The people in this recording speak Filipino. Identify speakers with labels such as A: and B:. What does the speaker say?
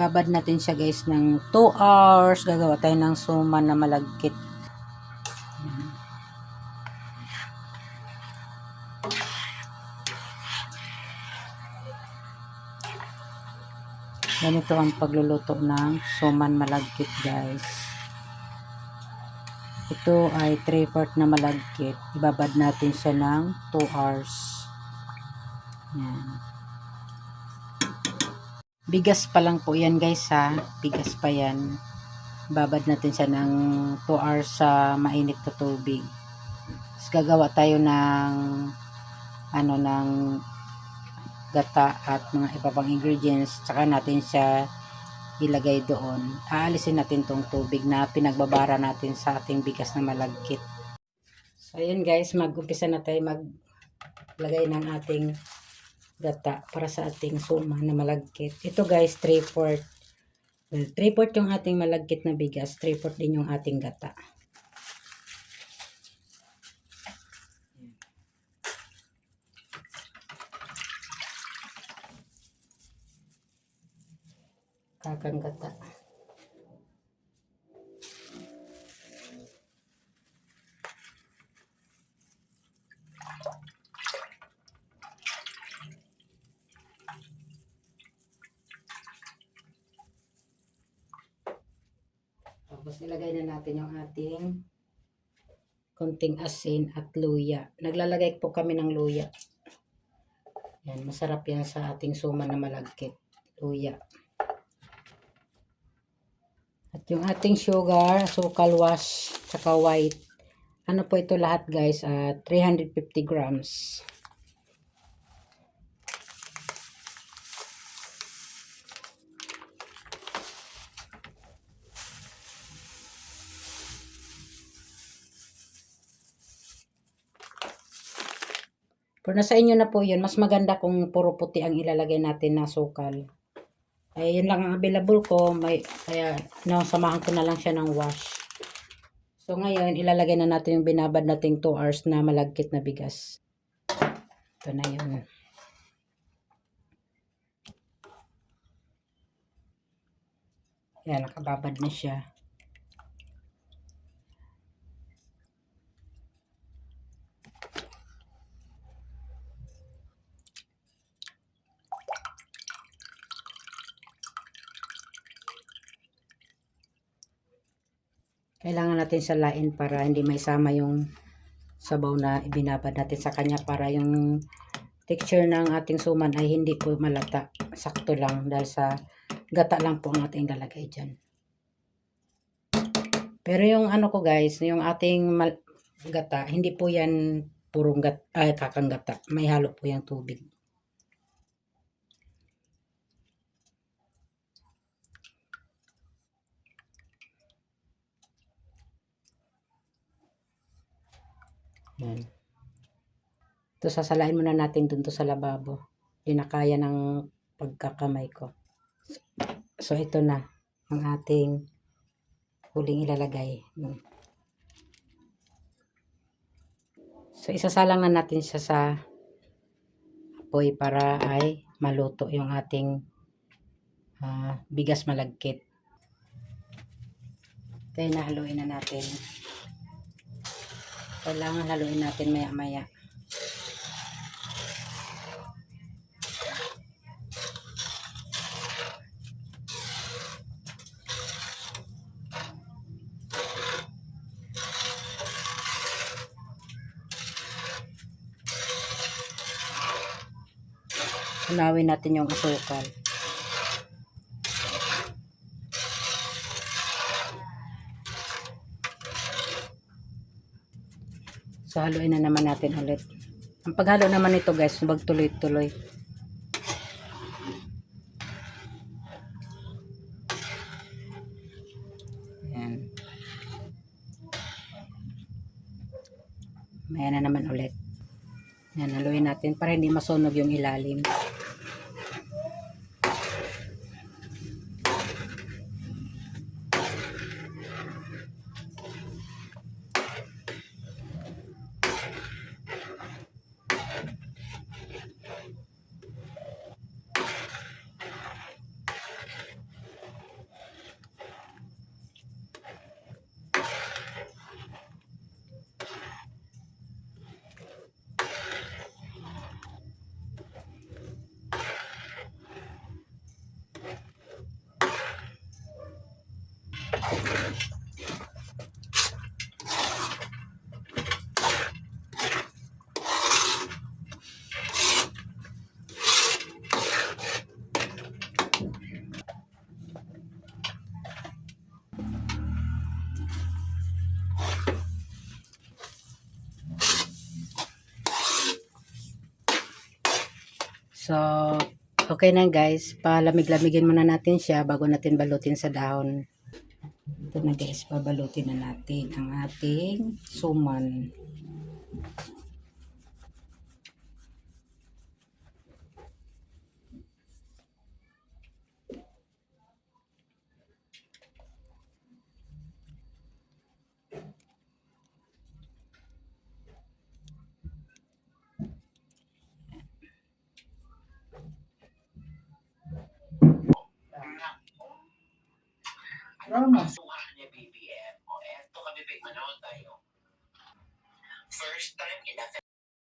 A: Babad natin siya guys ng 2 hours. Gagawa tayo ng suman na malagkit. Ganito ang pagluluto ng suman malagkit guys. Ito ay 3/4 na malagkit. Ibabad natin siya ng 2 hours. Yan. Bigas pa lang po yan guys ha. Bigas pa yan. Babad natin siya ng 2 hours sa mainit na tubig. Tapos gagawa tayo ng ng gata at mga iba pang ingredients. Tsaka natin siya ilagay doon. Aalisin natin tong tubig na pinagbabara natin sa ating bigas na malagkit. So ayun guys, mag-umpisa na tayo maglagay ng ating gata para sa ating suman na malagkit. Ito guys, 3/4. 3/4 yung ating malagkit na bigas, 3/4 din yung ating gata. Kakang gata. Tapos ilagay na natin yung ating konting asin at luya. Naglalagay po kami ng luya. Yan, masarap yan sa ating suman na malagkit. Luya. At yung ating sugar, asukal wash, tsaka white. Ano po ito lahat guys? 350 grams. Pero nasa inyo na po yun. Mas maganda kung puro puti ang ilalagay natin na sukal. Ay, yun lang ang available ko. Kaya, samahan ko na lang siya ng wash. So, ngayon, ilalagay na natin yung binabad nating 2 hours na malagkit na bigas. Ito na yun. Yan, nakababad na siya. Kailangan natin salain para hindi maisama yung sabaw na ibinabad natin sa kanya para yung texture ng ating suman ay hindi po malata. Sakto lang dahil sa gata lang po ang ating lalagay dyan. Pero yung ano ko guys, yung ating gata, hindi po yan purong kakang gata. May halo po yung tubig. Yan. Ito, sasalain muna natin dun to sa lababo. Hindi na kaya ng pagkakamay ko. So, ito na ang ating huling ilalagay. So, isasalang na natin siya sa apoy para ay maluto yung ating bigas malagkit. Kaya nahaluin na natin. Kailangan haluin natin maya-maya. Unawin natin yung asukal. So, haluin na naman natin ulit. Ang paghalo naman nito guys, wag tuloy-tuloy. Ayan. Maya na naman ulit. Ayan, haluin natin para hindi masunog yung ilalim. So, okay na guys. Palamig-lamigin muna natin siya bago natin balutin sa dahon. Ito na guys, babalutin na natin ang ating suman.
B: Ramos. First time in a